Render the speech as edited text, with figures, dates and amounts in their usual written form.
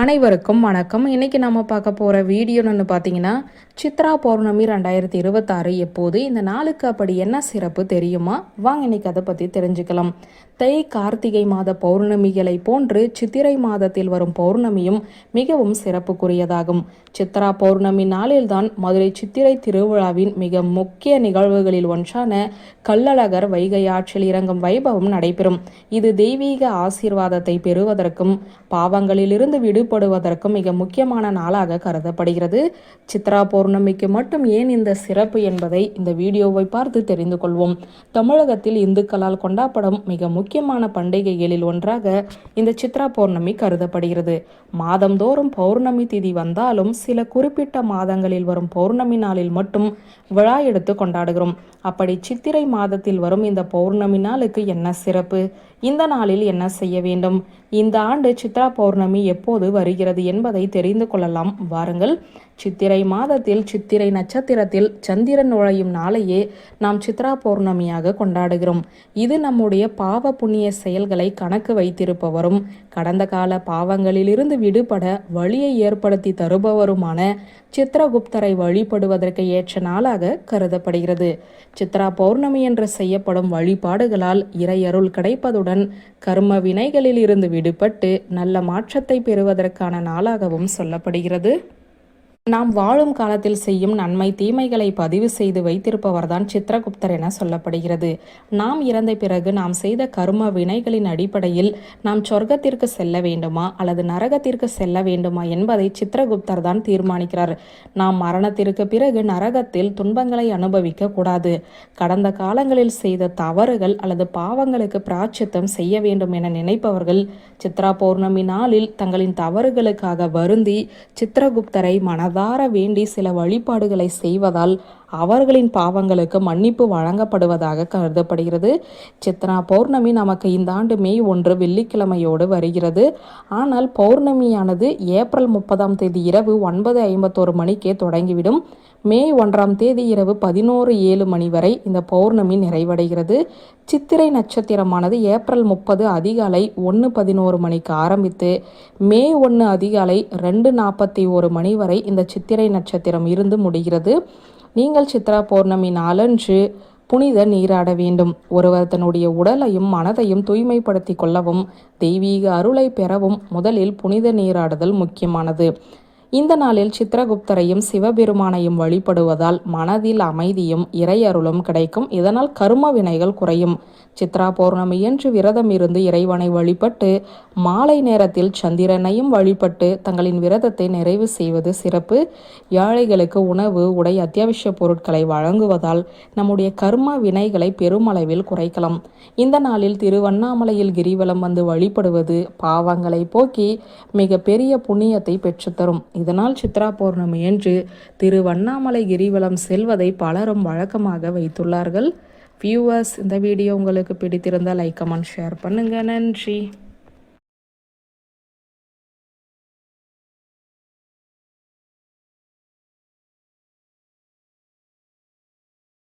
அனைவருக்கும் வணக்கம். இன்னைக்கு நம்ம பார்க்க போகிற வீடியோன்னு பார்த்தீங்கன்னா, சித்ரா பௌர்ணமி 2026 எப்போது, இந்த நாளுக்கு அப்படி என்ன சிறப்பு தெரியுமா? வாங்க இன்னைக்கு அதை பற்றி தெரிஞ்சுக்கலாம். தை கார்த்திகை மாத பௌர்ணமிகளை போன்று சித்திரை மாதத்தில் வரும் பௌர்ணமியும் மிகவும் சிறப்புக்குரியதாகும். சித்ரா பௌர்ணமி நாளில்தான் மதுரை சித்திரை திருவிழாவின் மிக முக்கிய நிகழ்வுகளில் ஒன்றான கள்ளழகர் வைகை ஆற்றில் இறங்கும் வைபவம் நடைபெறும். இது தெய்வீக ஆசீர்வாதத்தை பெறுவதற்கும் பாவங்களிலிருந்து விடுபடுவதற்கும் மிக முக்கியமான நாளாக கருதப்படுகிறது. சித்ரா பௌர்ணமிக்கு மட்டும் ஏன் இந்த சிறப்பு என்பதை இந்த வீடியோவை பார்த்து தெரிந்து கொள்வோம். தமிழகத்தில் இந்துக்களால் கொண்டாடப்படும் மிக முக்கியமான பண்டிகைகளில் ஒன்றாக இந்த சித்ரா பௌர்ணமி கருதப்படுகிறது. மாதந்தோறும் பௌர்ணமி திதி வந்தாலும் சில குறிப்பிட்ட மாதங்களில் வரும் பௌர்ணமி நாளில் மட்டும் விழா எடுத்து கொண்டாடுகிறோம். அப்படி சித்திரை மாதத்தில் வரும் இந்த பௌர்ணமி நாளுக்கு என்ன சிறப்பு? இந்த நாளில் என்ன செய்ய வேண்டும்? இந்த ஆண்டு சித்ரா பௌர்ணமி எப்போது வருகிறது என்பதை தெரிந்து கொள்ளலாம் வாருங்கள். சித்திரை மாதத்தில் சித்திரை நட்சத்திரத்தில் சந்திரன் நுழையும் நாளையே நாம் சித்ரா பௌர்ணமியாக கொண்டாடுகிறோம். இது நம்முடைய பாவ புண்ணிய செயல்களை கணக்கு வைத்திருப்பவரும் கடந்த கால பாவங்களிலிருந்து விடுபட வழியை ஏற்படுத்தி தருபவருமான சித்ரகுப்தரை வழிபடுவதற்கு ஏற்ற நாளாக கருதப்படுகிறது. சித்ரா பௌர்ணமி என்று செய்யப்படும் வழிபாடுகளால் இறையருள் கிடைப்பதுடன் கர்ம வினைகளில் இருந்து விடுபட்டு நல்ல மாற்றத்தை பெறுவதற்கான நாளாகவும் சொல்லப்படுகிறது. நாம் வாழும் காலத்தில் செய்யும் நன்மை தீமைகளை பதிவு செய்து வைத்திருப்பவர்தான் சித்ரகுப்தர் என சொல்லப்படுகிறது. நாம் இறந்த பிறகு நாம் செய்த கர்ம வினைகளின் அடிப்படையில் நாம் சொர்க்கத்திற்கு செல்ல வேண்டுமா அல்லது நரகத்திற்கு செல்ல வேண்டுமா என்பதை சித்ரகுப்தர் தான் தீர்மானிக்கிறார். நாம் மரணத்திற்கு பிறகு நரகத்தில் துன்பங்களை அனுபவிக்க கூடாது. கடந்த காலங்களில் செய்த தவறுகள் அல்லது பாவங்களுக்கு பிராயச்சித்தம் செய்ய வேண்டும் என நினைப்பவர்கள் சித்ரா பௌர்ணமி நாளில் தங்களின் தவறுகளுக்காக வருந்தி சித்ரகுப்தரை மனதார வேண்டி சில வழிபாடுகளை செய்வதால் அவர்களின் பாவங்களுக்கு மன்னிப்பு வழங்கப்படுவதாக கருதப்படுகிறது. சித்ரா பௌர்ணமி நமக்கு இந்த ஆண்டு மே 1 வெள்ளிக்கிழமையோடு வருகிறது. ஆனால் பௌர்ணமியானது ஏப்ரல் 30 இரவு 9:51 மணிக்கே தொடங்கிவிடும். மே 1 இரவு 11:07 மணி வரை இந்த பௌர்ணமி நிறைவடைகிறது. சித்திரை நட்சத்திரமானது ஏப்ரல் 30 அதிகாலை 1:11 மணிக்கு ஆரம்பித்து மே 1 அதிகாலை 2:41 மணி வரை இந்த சித்திரை நட்சத்திரம் இருந்து முடிகிறது. நீங்கள் சித்ரா பௌர்ணமி நாளன்று புனித நீராட வேண்டும். ஒருவர் தன்னுடைய உடலையும் மனதையும் தூய்மைப்படுத்திக் கொள்ளவும் தெய்வீக அருளை பெறவும் முதலில் புனித நீராடுதல் முக்கியமானது. இந்த நாளில் சித்ரகுப்தரையும் சிவபெருமானையும் வழிபடுவதால் மனதில் அமைதியும் இறையருளும் கிடைக்கும். இதனால் கர்ம வினைகள் குறையும். சித்ரா பௌர்ணமி என்று விரதம் இருந்து இறைவனை வழிபட்டு மாலை நேரத்தில் சந்திரனையும் வழிபட்டு தங்களின் விரதத்தை நிறைவு செய்வது சிறப்பு. ஏழைகளுக்கு உணவு, உடை, அத்தியாவசிய பொருட்களை வழங்குவதால் நம்முடைய கர்ம வினைகளை பெருமளவில் குறைக்கலாம். இந்த நாளில் திருவண்ணாமலையில் கிரிவலம் வந்து வழிபடுவது பாவங்களை போக்கி மிக பெரிய புண்ணியத்தை பெற்றுத்தரும். இதனால் சித்ரா பௌர்ணமி என்று திருவண்ணாமலை கிரிவலம் செல்வதை பலரும் வழக்கமாக வைத்துள்ளார்கள். வியூவர்ஸ், இந்த வீடியோ உங்களுக்கு பிடித்திருந்தால் லைக், கமெண்ட், ஷேர் பண்ணுங்க. நன்றி.